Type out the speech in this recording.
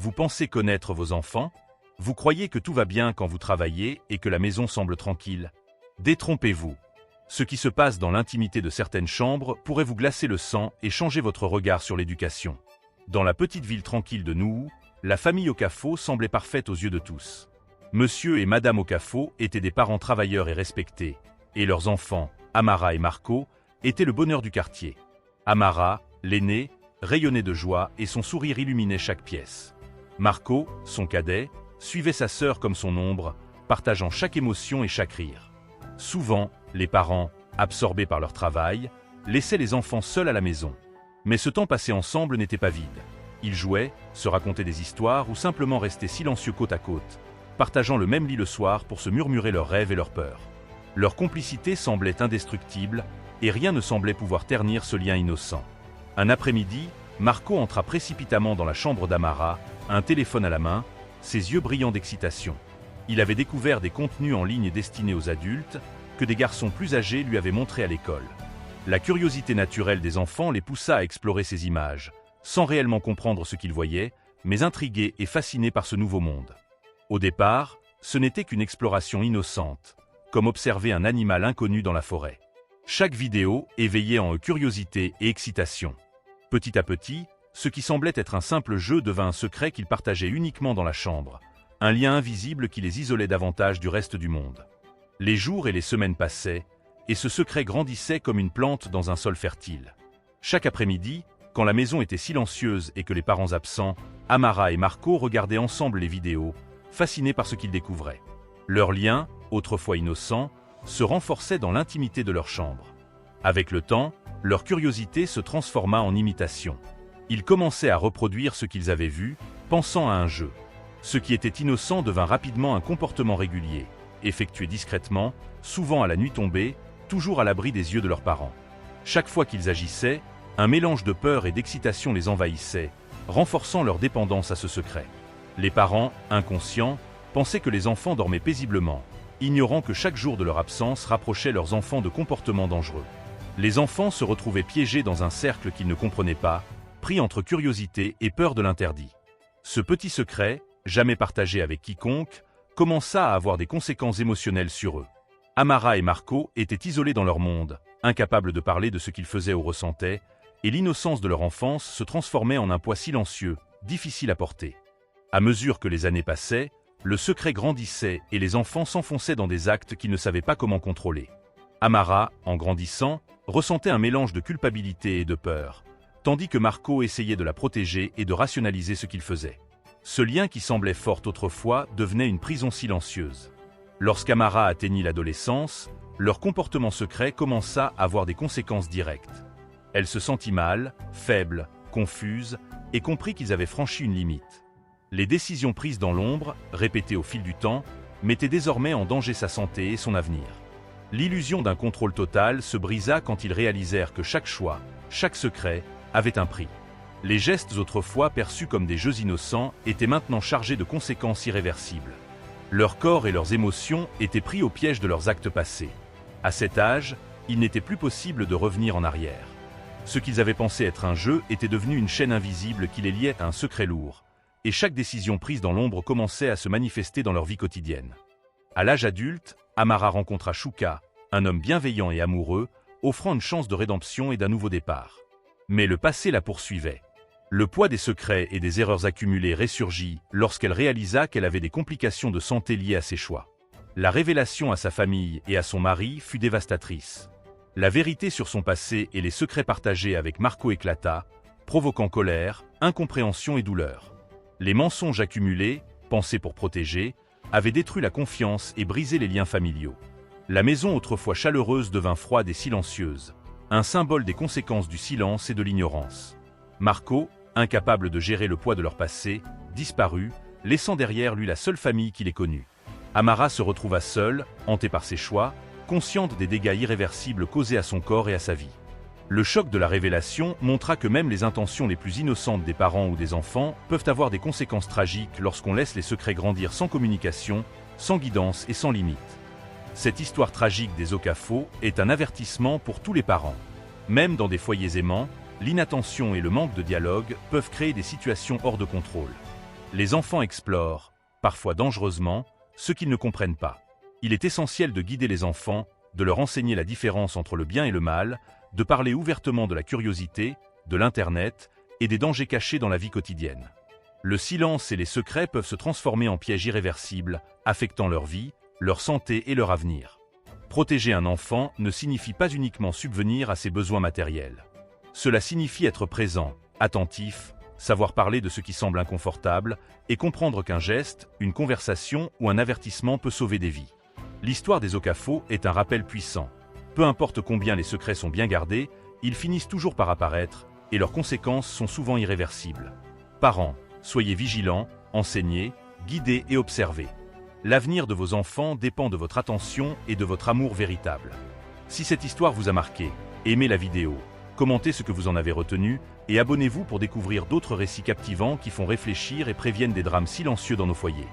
Vous pensez connaître vos enfants? Vous croyez que tout va bien quand vous travaillez et que la maison semble tranquille? Détrompez-vous. Ce qui se passe dans l'intimité de certaines chambres pourrait vous glacer le sang et changer votre regard sur l'éducation. Dans la petite ville tranquille de Nuhu, la famille Okafo semblait parfaite aux yeux de tous. Monsieur et Madame Okafo étaient des parents travailleurs et respectés, et leurs enfants, Amara et Marco, étaient le bonheur du quartier. Amara, l'aîné, rayonnait de joie et son sourire illuminait chaque pièce. Marco, son cadet, suivait sa sœur comme son ombre, partageant chaque émotion et chaque rire. Souvent, les parents, absorbés par leur travail, laissaient les enfants seuls à la maison. Mais ce temps passé ensemble n'était pas vide. Ils jouaient, se racontaient des histoires ou simplement restaient silencieux côte à côte, partageant le même lit le soir pour se murmurer leurs rêves et leurs peurs. Leur complicité semblait indestructible et rien ne semblait pouvoir ternir ce lien innocent. Un après-midi, Marco entra précipitamment dans la chambre d'Amara, un téléphone à la main, ses yeux brillants d'excitation. Il avait découvert des contenus en ligne destinés aux adultes que des garçons plus âgés lui avaient montrés à l'école. La curiosité naturelle des enfants les poussa à explorer ces images, sans réellement comprendre ce qu'ils voyaient, mais intrigués et fascinés par ce nouveau monde. Au départ, ce n'était qu'une exploration innocente, comme observer un animal inconnu dans la forêt. Chaque vidéo éveillait en eux curiosité et excitation. Petit à petit, ce qui semblait être un simple jeu devint un secret qu'ils partageaient uniquement dans la chambre, un lien invisible qui les isolait davantage du reste du monde. Les jours et les semaines passaient, et ce secret grandissait comme une plante dans un sol fertile. Chaque après-midi, quand la maison était silencieuse et que les parents absents, Amara et Marco regardaient ensemble les vidéos, fascinés par ce qu'ils découvraient. Leur lien, autrefois innocent, se renforçait dans l'intimité de leur chambre. Avec le temps, leur curiosité se transforma en imitation. Ils commençaient à reproduire ce qu'ils avaient vu, pensant à un jeu. Ce qui était innocent devint rapidement un comportement régulier, effectué discrètement, souvent à la nuit tombée, toujours à l'abri des yeux de leurs parents. Chaque fois qu'ils agissaient, un mélange de peur et d'excitation les envahissait, renforçant leur dépendance à ce secret. Les parents, inconscients, pensaient que les enfants dormaient paisiblement, ignorant que chaque jour de leur absence rapprochait leurs enfants de comportements dangereux. Les enfants se retrouvaient piégés dans un cercle qu'ils ne comprenaient pas, pris entre curiosité et peur de l'interdit. Ce petit secret, jamais partagé avec quiconque, commença à avoir des conséquences émotionnelles sur eux. Amara et Marco étaient isolés dans leur monde, incapables de parler de ce qu'ils faisaient ou ressentaient, et l'innocence de leur enfance se transformait en un poids silencieux, difficile à porter. À mesure que les années passaient, le secret grandissait et les enfants s'enfonçaient dans des actes qu'ils ne savaient pas comment contrôler. Amara, en grandissant, ressentait un mélange de culpabilité et de peur, tandis que Marco essayait de la protéger et de rationaliser ce qu'il faisait. Ce lien qui semblait fort autrefois devenait une prison silencieuse. Lorsqu'Amara atteignit l'adolescence, leur comportement secret commença à avoir des conséquences directes. Elle se sentit mal, faible, confuse, et comprit qu'ils avaient franchi une limite. Les décisions prises dans l'ombre, répétées au fil du temps, mettaient désormais en danger sa santé et son avenir. L'illusion d'un contrôle total se brisa quand ils réalisèrent que chaque choix, chaque secret, avait un prix. Les gestes autrefois perçus comme des jeux innocents étaient maintenant chargés de conséquences irréversibles. Leur corps et leurs émotions étaient pris au piège de leurs actes passés. À cet âge, il n'était plus possible de revenir en arrière. Ce qu'ils avaient pensé être un jeu était devenu une chaîne invisible qui les liait à un secret lourd, et chaque décision prise dans l'ombre commençait à se manifester dans leur vie quotidienne. À l'âge adulte, Amara rencontra Shuka, un homme bienveillant et amoureux, offrant une chance de rédemption et d'un nouveau départ. Mais le passé la poursuivait. Le poids des secrets et des erreurs accumulées ressurgit lorsqu'elle réalisa qu'elle avait des complications de santé liées à ses choix. La révélation à sa famille et à son mari fut dévastatrice. La vérité sur son passé et les secrets partagés avec Marco éclata, provoquant colère, incompréhension et douleur. Les mensonges accumulés, pensés pour protéger, avaient détruit la confiance et brisé les liens familiaux. La maison autrefois chaleureuse devint froide et silencieuse, un symbole des conséquences du silence et de l'ignorance. Marco, incapable de gérer le poids de leur passé, disparut, laissant derrière lui la seule famille qu'il ait connue. Amara se retrouva seule, hantée par ses choix, consciente des dégâts irréversibles causés à son corps et à sa vie. Le choc de la révélation montra que même les intentions les plus innocentes des parents ou des enfants peuvent avoir des conséquences tragiques lorsqu'on laisse les secrets grandir sans communication, sans guidance et sans limite. Cette histoire tragique des Okafo est un avertissement pour tous les parents. Même dans des foyers aimants, l'inattention et le manque de dialogue peuvent créer des situations hors de contrôle. Les enfants explorent, parfois dangereusement, ce qu'ils ne comprennent pas. Il est essentiel de guider les enfants, de leur enseigner la différence entre le bien et le mal, de parler ouvertement de la curiosité, de l'Internet et des dangers cachés dans la vie quotidienne. Le silence et les secrets peuvent se transformer en pièges irréversibles, affectant leur vie, leur santé et leur avenir. Protéger un enfant ne signifie pas uniquement subvenir à ses besoins matériels. Cela signifie être présent, attentif, savoir parler de ce qui semble inconfortable et comprendre qu'un geste, une conversation ou un avertissement peut sauver des vies. L'histoire des Okafo est un rappel puissant. Peu importe combien les secrets sont bien gardés, ils finissent toujours par apparaître et leurs conséquences sont souvent irréversibles. Parents, soyez vigilants, enseignez, guidez et observez. L'avenir de vos enfants dépend de votre attention et de votre amour véritable. Si cette histoire vous a marqué, aimez la vidéo, commentez ce que vous en avez retenu et abonnez-vous pour découvrir d'autres récits captivants qui font réfléchir et préviennent des drames silencieux dans nos foyers.